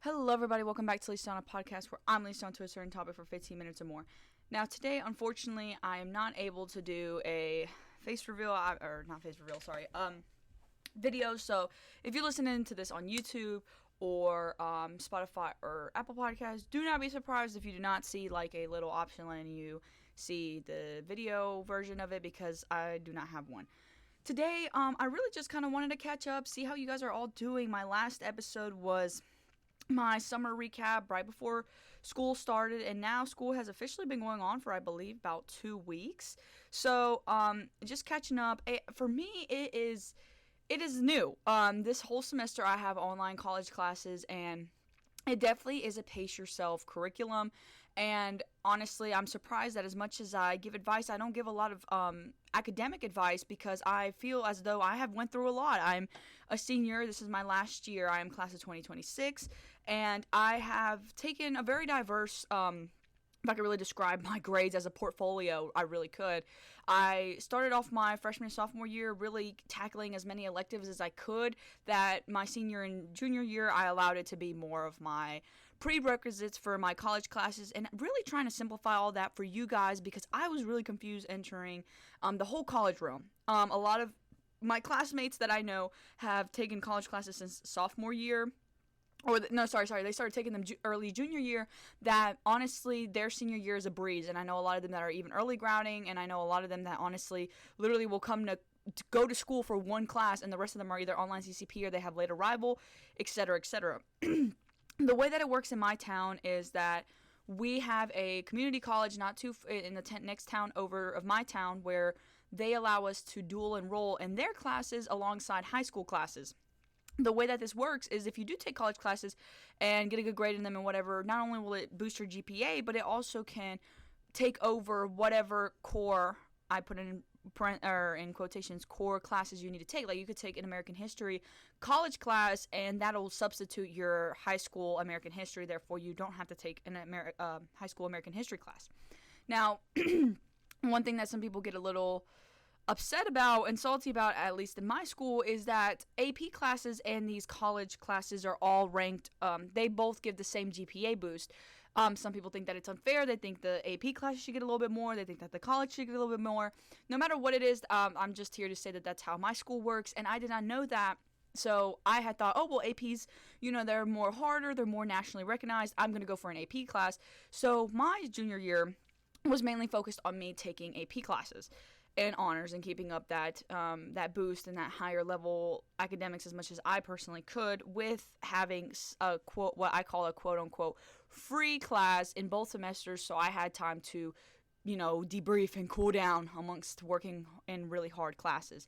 Hello, everybody. Welcome back to Lisa on a podcast where I'm Lisa on to a certain topic for 15 minutes or more. Now, today, unfortunately, I am not able to do a video. So, if you're listening to this on YouTube or Spotify or Apple Podcasts, do not be surprised if you do not see like a little option letting you see the video version of it because I do not have one. Today, I really just kind of wanted to catch up, see how you guys are all doing. My last episode was my summer recap right before school started, and now school has officially been going on for, I believe, about 2 weeks. So, just catching up. For me, it is new. This whole semester I have online college classes, and it definitely is a pace yourself curriculum. And honestly, I'm surprised that as much as I give advice, I don't give a lot of academic advice because I feel as though I have went through a lot. I'm a senior. This is my last year. I am class of 2026, and I have taken a very diverse if I could really describe my grades as a portfolio, I really could. I started off my freshman and sophomore year really tackling as many electives as I could, that my senior and junior year I allowed it to be more of my prerequisites for my college classes, and really trying to simplify all that for you guys because I was really confused entering the whole college realm. A lot of my classmates that I know have taken college classes since sophomore year. They started taking them early junior year, that honestly their senior year is a breeze, and I know a lot of them that are even early grounding, and I know a lot of them that honestly literally will come to go to school for one class, and the rest of them are either online CCP or they have late arrival, etc., etc. The way that it works in my town is that we have a community college not too in the next town over of my town where they allow us to dual enroll in their classes alongside high school classes. The way that this works is if you do take college classes and get a good grade in them and whatever, not only will it boost your GPA, but it also can take over whatever core, I put in quotations, core classes you need to take. Like you could take an American history college class and that'll substitute your high school American history. Therefore, you don't have to take an high school American history class. Now, one thing that some people get a little upset about and salty about, at least in my school, is that AP classes and these college classes are all ranked. They both give the same GPA boost. Some people think that it's unfair. They think the AP classes should get a little bit more. They think that the college should get a little bit more. No matter what it is, I'm just here to say that that's how my school works, and I did not know that. So I had thought, oh, well, APs, they're more harder. They're more nationally recognized. I'm going to go for an AP class. So my junior year was mainly focused on me taking AP classes and honors and keeping up that boost and that higher level academics as much as I personally could, with having a quote, what I call a quote unquote free class in both semesters, so I had time to debrief and cool down amongst working in really hard classes.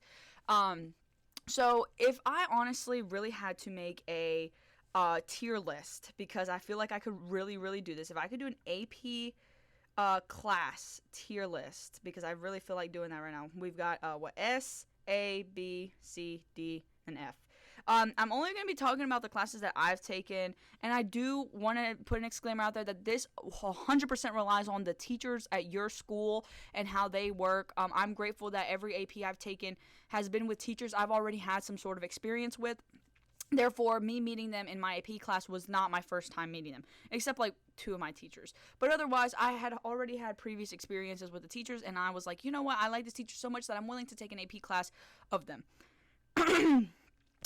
So if I honestly really had to make a tier list, because I feel like I could really do this, if I could do an AP class tier list, because I really feel like doing that right now. We've got S, A, B, C, D, and F. I'm only going to be talking about the classes that I've taken, and I do want to put an exclaimer out there that this 100% relies on the teachers at your school and how they work. I'm grateful that every AP I've taken has been with teachers I've already had some sort of experience with. Therefore, me meeting them in my AP class was not my first time meeting them, except like 2 of my teachers. But otherwise, I had already had previous experiences with the teachers, and I was like, you know what, I like this teacher so much that I'm willing to take an AP class of them.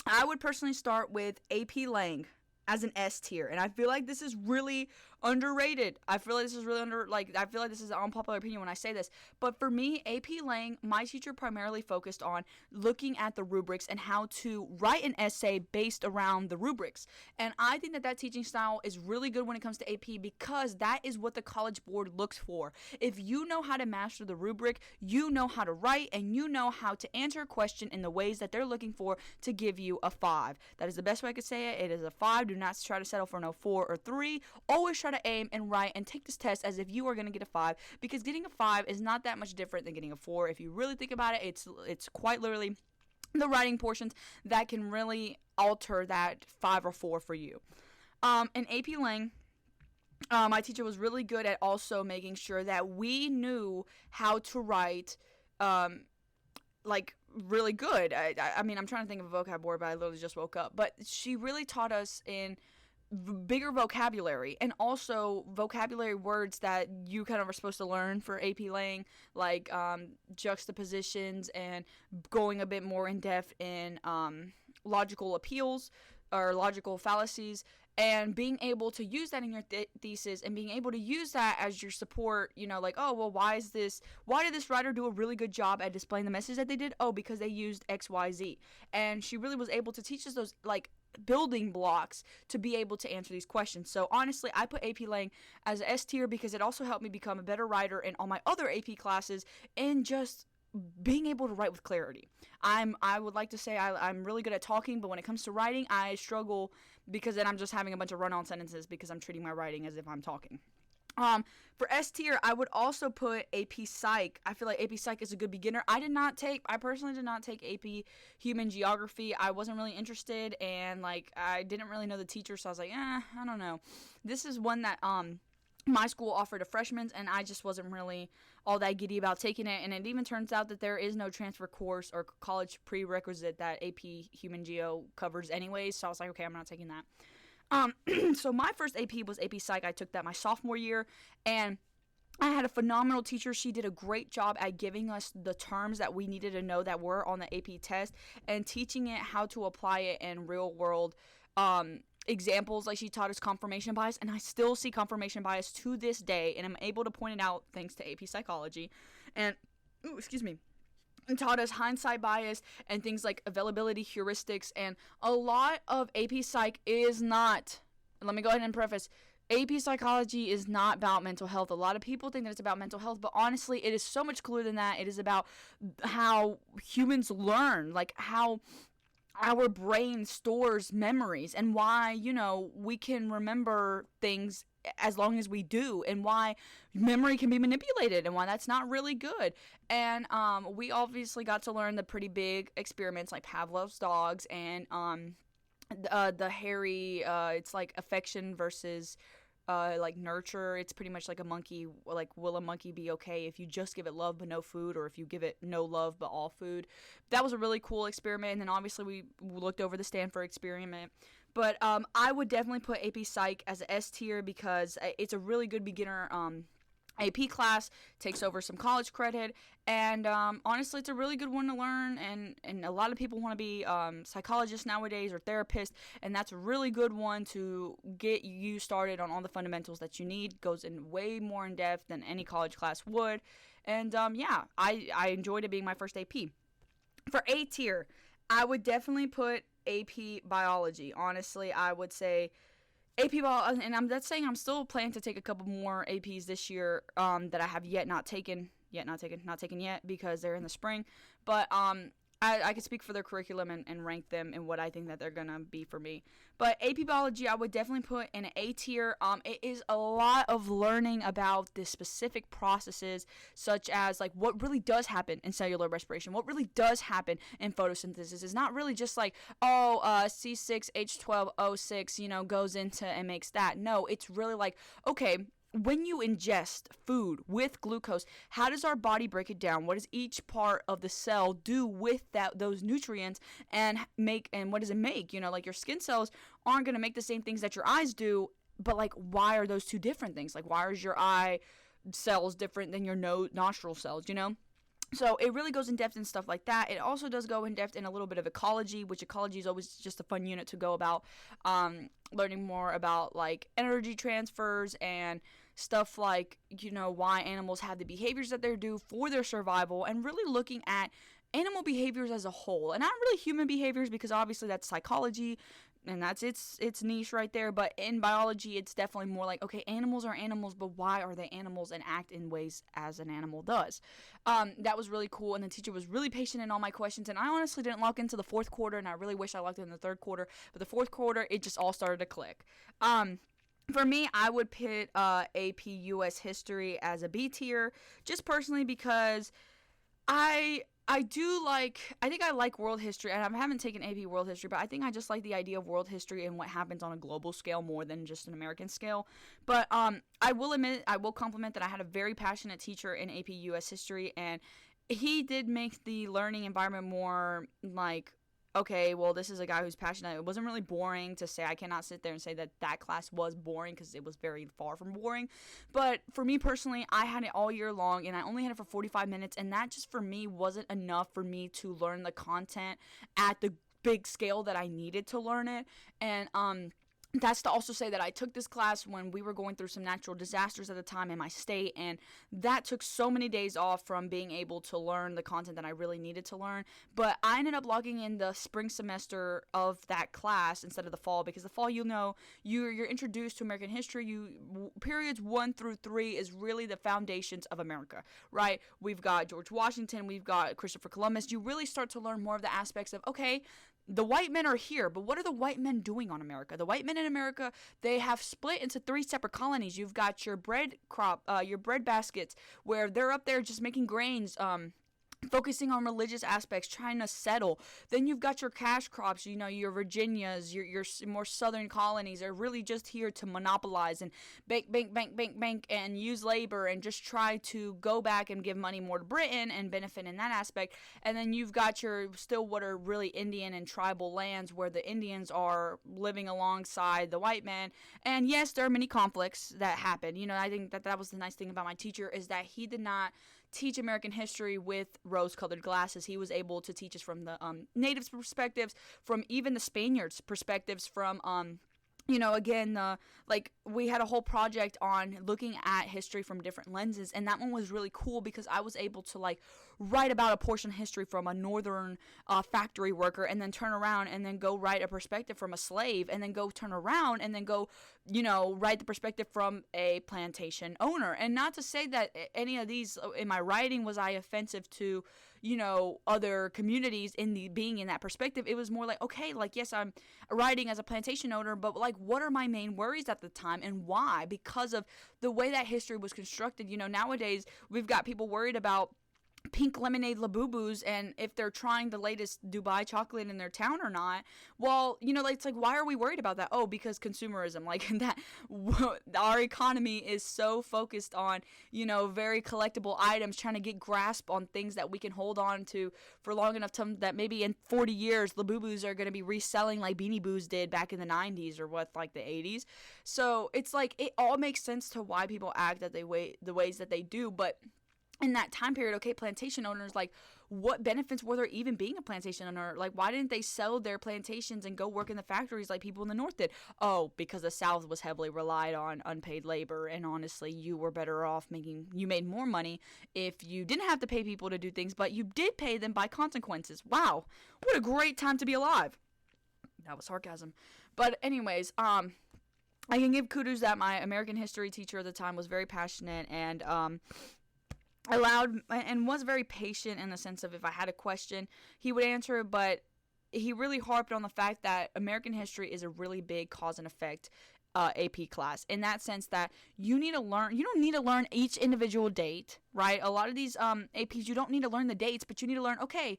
I would personally start with AP Lang as an S tier, and I feel like this is really underrated. I feel like this is an unpopular opinion when I say this, but for me, AP Lang, my teacher primarily focused on looking at the rubrics and how to write an essay based around the rubrics, and I think that teaching style is really good when it comes to AP because that is what the College Board looks for. If you know how to master the rubric, you know how to write, and you know how to answer a question in the ways that they're looking for to give you a 5. That is the best way I could say it. It is a 5. Do not try to settle for no 4 or 3. Always try to aim and write and take this test as if you are going to get a 5, because getting a 5 is not that much different than getting a 4. If you really think about it, it's quite literally the writing portions that can really alter that 5 or 4 for you. In AP Lang, my teacher was really good at also making sure that we knew how to write really good. I mean, I'm trying to think of a vocab word, but I literally just woke up. But she really taught us in bigger vocabulary, and also vocabulary words that you kind of are supposed to learn for AP Lang, like juxtapositions and going a bit more in depth in logical appeals or logical fallacies, and being able to use that in your thesis, and being able to use that as your support, like, oh, well, why did this writer do a really good job at displaying the message that they did? Oh, because they used XYZ. And she really was able to teach us those, like, building blocks to be able to answer these questions. So honestly, I put AP Lang as a S tier because it also helped me become a better writer in all my other AP classes, and just being able to write with clarity. I would like to say I'm really good at talking, but when it comes to writing, I struggle, because then I'm just having a bunch of run-on sentences because I'm treating my writing as if I'm talking. For S tier, I would also put AP Psych. I feel like AP Psych is a good beginner. I personally did not take AP Human Geography. I wasn't really interested, and like I didn't really know the teacher, so I was like, I don't know. This is one that my school offered a freshman's, and I just wasn't really all that giddy about taking it. And it even turns out that there is no transfer course or college prerequisite that AP Human Geo covers anyways, so I was like, okay, I'm not taking that. So my first AP was AP Psych. I took that my sophomore year, and I had a phenomenal teacher. She did a great job at giving us the terms that we needed to know that were on the AP test, and teaching it how to apply it in real world examples. Like, she taught us confirmation bias, and I still see confirmation bias to this day, and I'm able to point it out thanks to AP Psychology. And and taught us hindsight bias and things like availability heuristics. And a lot of AP Psych is not, let me go ahead and preface, AP Psychology is not about mental health. A lot of people think that it's about mental health, but honestly, it is so much cooler than that. It is about how humans learn, like how our brain stores memories, and why, we can remember things as long as we do, and why memory can be manipulated, and why that's not really good. And we obviously got to learn the pretty big experiments like Pavlov's dogs, and the hairy, it's like affection versus like nurture. It's pretty much like a monkey, like, will a monkey be okay if you just give it love but no food, or if you give it no love but all food? That was a really cool experiment. And then obviously we looked over the Stanford experiment. But I would definitely put AP Psych as a S tier, because it's a really good beginner AP class, takes over some college credit, and honestly, it's a really good one to learn, and a lot of people want to be psychologists nowadays, or therapists, and that's a really good one to get you started on all the fundamentals that you need. Goes in way more in depth than any college class would, and I enjoyed it being my first AP. For A tier, I would definitely put AP Biology. Honestly, I would say AP Biology, and that's saying I'm still planning to take a couple more APs this year that I have not taken yet because they're in the spring. But I could speak for their curriculum and rank them in what I think that they're going to be for me. But AP Biology, I would definitely put in an A tier. It is a lot of learning about the specific processes, such as like what really does happen in cellular respiration, what really does happen in photosynthesis. It's not really just like, C6H12O6, goes into and makes that. No, it's really like, okay, when you ingest food with glucose, how does our body break it down? What does each part of the cell do with those nutrients, and what does it make? Like, your skin cells aren't going to make the same things that your eyes do, but like, why are those two different things? Like, why is your eye cells different than your nostril cells, So it really goes in depth in stuff like that. It also does go in depth in a little bit of ecology, which ecology is always just a fun unit to go about, learning more about like energy transfers and stuff like, why animals have the behaviors that they do for their survival, and really looking at animal behaviors as a whole, and not really human behaviors, because obviously that's psychology and that's its niche right there. But in biology, it's definitely more like, okay, animals are animals, but why are they animals and act in ways as an animal does? That was really cool, and the teacher was really patient in all my questions, and I honestly didn't lock into the fourth quarter, and I really wish I locked in the third quarter, but the fourth quarter, it just all started to click. For me, I would put AP US History as a B tier, just personally because I think I like world history, and I haven't taken AP world history, but I think I just like the idea of world history and what happens on a global scale more than just an American scale. But I will compliment that I had a very passionate teacher in AP US History, and he did make the learning environment more like okay, well, this is a guy who's passionate. It wasn't really boring to say. I cannot sit there and say that that class was boring, because it was very far from boring. But for me personally, I had it all year long, and I only had it for 45 minutes, and that just for me wasn't enough for me to learn the content at the big scale that I needed to learn it. And that's to also say that I took this class when we were going through some natural disasters at the time in my state, and that took so many days off from being able to learn the content that I really needed to learn. But I ended up logging in the spring semester of that class instead of the fall, because the fall, you're introduced to American history. Periods 1 through 3 is really the foundations of America, right? We've got George Washington, we've got Christopher Columbus. You really start to learn more of the aspects of, okay, the white men are here, but what are the white men doing on America? The white men in America, they have split into 3 separate colonies. You've got your bread baskets, where they're up there just making grains, focusing on religious aspects, trying to settle. Then you've got your cash crops, your Virginias, your more southern colonies are really just here to monopolize and bank, and use labor and just try to go back and give money more to Britain and benefit in that aspect. And then you've got your still what are really Indian and tribal lands, where the Indians are living alongside the white men. And yes, there are many conflicts that happen. I think that was the nice thing about my teacher, is that he did not teach American history with rose-colored glasses. He was able to teach us from the natives' perspectives, from even the Spaniards' perspectives, from we had a whole project on looking at history from different lenses, and that one was really cool because I was able to write about a portion of history from a northern factory worker, and then turn around and then go write a perspective from a slave, and then go turn around and then go write the perspective from a plantation owner. And not to say that any of these in my writing was I offensive to other communities being in that perspective. It was more like, okay, yes, I'm writing as a plantation owner, but what are my main worries at the time and why? Because of the way that history was constructed. Nowadays we've got people worried about pink lemonade Labubus and if they're trying the latest Dubai chocolate in their town or not. Well, it's why are we worried about that? Oh, because consumerism, that our economy is so focused on, very collectible items, trying to get grasp on things that we can hold on to for long enough that maybe in 40 years, Labubus are going to be reselling like Beanie Boos did back in the 90s or the 80s. So it's it all makes sense to why people act the ways that they do, but in that time period, okay, plantation owners, what benefits were there even being a plantation owner? Why didn't they sell their plantations and go work in the factories like people in the North did? Oh, because the South was heavily relied on unpaid labor, and honestly, you were better off you made more money if you didn't have to pay people to do things, but you did pay them by consequences. Wow, what a great time to be alive. That was sarcasm. But anyways, I can give kudos that my American history teacher at the time was very passionate and, allowed and was very patient in the sense of if I had a question, he would answer it, but he really harped on the fact that American history is a really big cause and effect AP class, in that sense that you don't need to learn each individual date, right? A lot of these APs, you don't need to learn the dates, but you need to learn, okay,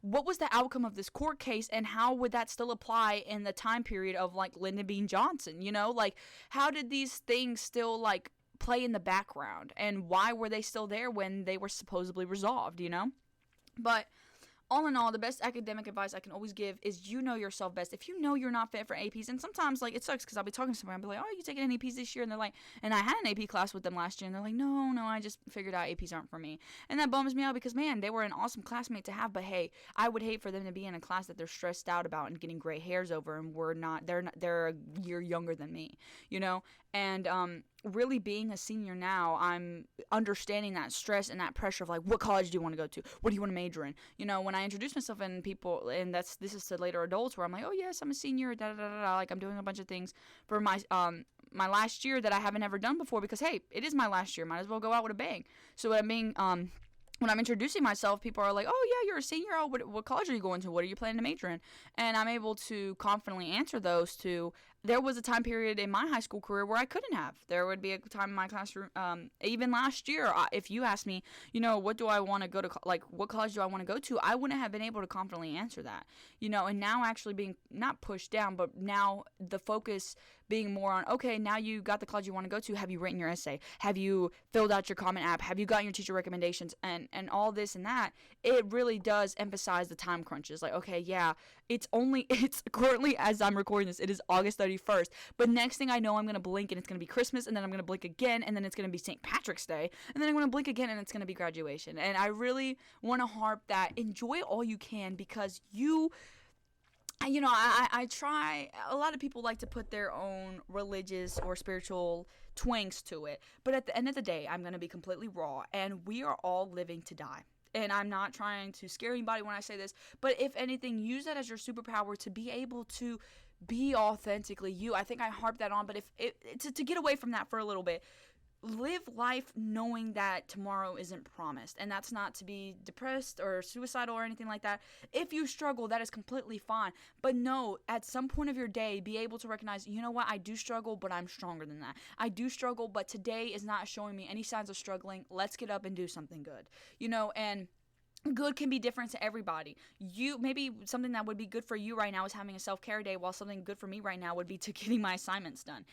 what was the outcome of this court case and how would that still apply in the time period of Lyndon B. Johnson, how did these things still play in the background, and why were they still there when they were supposedly resolved, But all in all, the best academic advice I can always give is yourself best. If you know you're not fit for APs, and sometimes it sucks because I'll be talking to somebody, I'll be like, oh, you taking any APs this year? And they're like, and I had an AP class with them last year, and they're like, no, I just figured out APs aren't for me. And that bums me out because, man, they were an awesome classmate to have, but hey, I would hate for them to be in a class that they're stressed out about and getting gray hairs over, and they're a year younger than me, And really being a senior now, I'm understanding that stress and that pressure of what college do you want to go to? What do you want to major in? When I introduce myself and people, and this is to later adults where I'm like, oh yes, I'm a senior, I'm doing a bunch of things for my my last year that I haven't ever done before because hey, it is my last year, might as well go out with a bang. So when I'm introducing myself, people are like, oh, yeah, you're a senior. Oh, what college are you going to? What are you planning to major in? And I'm able to confidently answer those there was a time period in my high school career where I couldn't have. There would be a time in my classroom, even last year, if you asked me, what do I want to go to, what college do I want to go to? I wouldn't have been able to confidently answer that, and now actually being not pushed down, but now the focus being more on, okay, now you got the college you want to go to. Have you written your essay? Have you filled out your Common App? Have you gotten your teacher recommendations? And all this and that. It really does emphasize the time crunches. Like, okay, yeah, it's currently, as I'm recording this, it is August 31st. But next thing I know, I'm going to blink and it's going to be Christmas, and then I'm going to blink again, and then it's going to be St. Patrick's Day, and then I'm going to blink again, and it's going to be graduation. And I really want to harp that enjoy all you can, because I try, a lot of people like to put their own religious or spiritual twinks to it, but at the end of the day, I'm going to be completely raw, and we are all living to die. And I'm not trying to scare anybody when I say this, but if anything, use that as your superpower to be able to be authentically you. I think I harp that on, but to get away from that for a little bit, live life knowing that tomorrow isn't promised. And that's not to be depressed or suicidal or anything like that. If you struggle, that is completely fine. But no, at some point of your day, be able to recognize, you know what, I do struggle, but I'm stronger than that. I do struggle, but today is not showing me any signs of struggling. Let's get up and do something good. And good can be different to everybody. Maybe something that would be good for you right now is having a self-care day, while something good for me right now would be to getting my assignments done.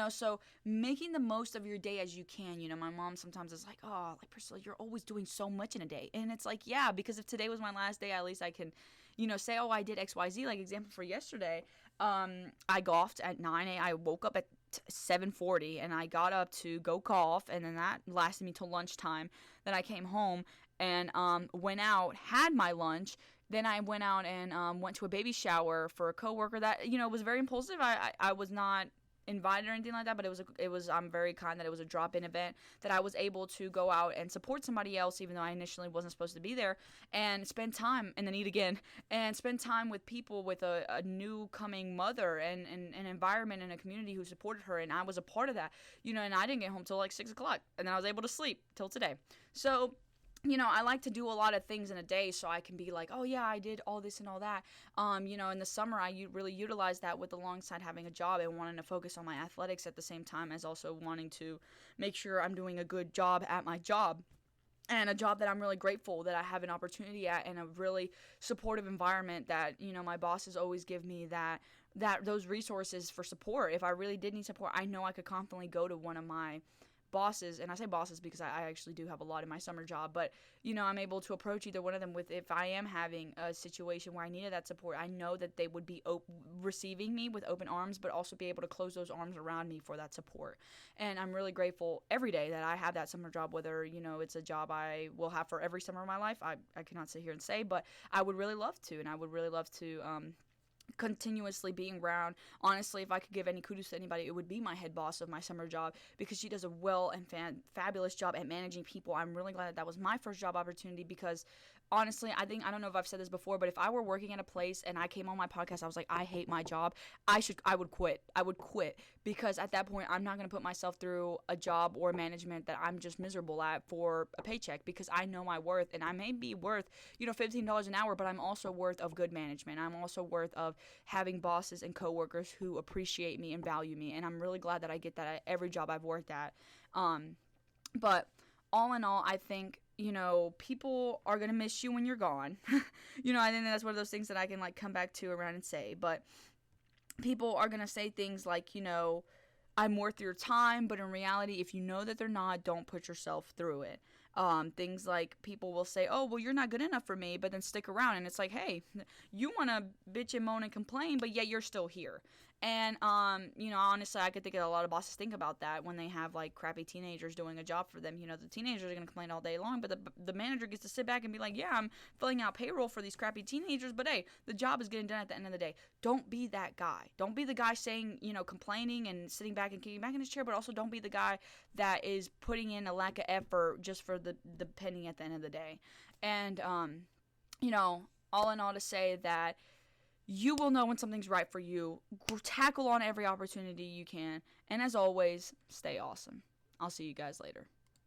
So making the most of your day as you can. My mom sometimes is like, oh, like, Priscilla, you're always doing so much in a day. And it's like, yeah, because if today was my last day, at least I can, say, oh, I did XYZ. Like, example for yesterday, I golfed at 9 a.m. I woke up at 7:40 and I got up to go golf, and then that lasted me till lunchtime. Then I came home and went out, had my lunch. Then I went out and went to a baby shower for a coworker that was very impulsive. I was not invited or anything like that, but it was I'm very kind that it was a drop-in event that I was able to go out and support somebody else, even though I initially wasn't supposed to be there, and spend time, and then eat again, and spend time with people, with a new coming mother and an environment and a community who supported her, and I was a part of that, and I didn't get home till like 6 o'clock, and then I was able to sleep till today. So I like to do a lot of things in a day so I can be like, oh yeah, I did all this and all that. In the summer, I really utilize that with alongside having a job and wanting to focus on my athletics at the same time as also wanting to make sure I'm doing a good job at my job. And a job that I'm really grateful that I have an opportunity at, and a really supportive environment that, my bosses always give me those resources for support. If I really did need support, I know I could confidently go to one of my bosses, and I say bosses because I actually do have a lot in my summer job, but I'm able to approach either one of them with, if I am having a situation where I needed that support, I know that they would be receiving me with open arms, but also be able to close those arms around me for that support. And I'm really grateful every day that I have that summer job, whether it's a job I will have for every summer of my life. I cannot sit here and say, but I would really love to, and I would really love to continuously being around. Honestly, if I could give any kudos to anybody, it would be my head boss of my summer job, because she does a well and fabulous job at managing people. I'm really glad that was my first job opportunity, because honestly, I don't know if I've said this before, but if I were working at a place and I came on my podcast, I was like, I hate my job, I would quit. I would quit, because at that point, I'm not going to put myself through a job or management that I'm just miserable at for a paycheck, because I know my worth, and I may be worth, $15 an hour, but I'm also worth of good management. I'm also worth of having bosses and coworkers who appreciate me and value me, and I'm really glad that I get that at every job I've worked at. But all in all, I think people are going to miss you when you're gone. I think that's one of those things that I can come back to around and say, but people are going to say things like, I'm worth your time, but in reality, if you know that they're not, don't put yourself through it. Things like people will say, oh, well, you're not good enough for me, but then stick around. And it's like, hey, you want to bitch and moan and complain, but yet you're still here. And, honestly, I could think a lot of bosses think about that when they have, crappy teenagers doing a job for them. The teenagers are going to complain all day long, but the manager gets to sit back and be like, yeah, I'm filling out payroll for these crappy teenagers, but hey, the job is getting done at the end of the day. Don't be that guy. Don't be the guy saying, complaining and sitting back and kicking back in his chair, but also don't be the guy that is putting in a lack of effort just for the penny at the end of the day. And, all in all, to say that you will know when something's right for you. Tackle on every opportunity you can. And as always, stay awesome. I'll see you guys later.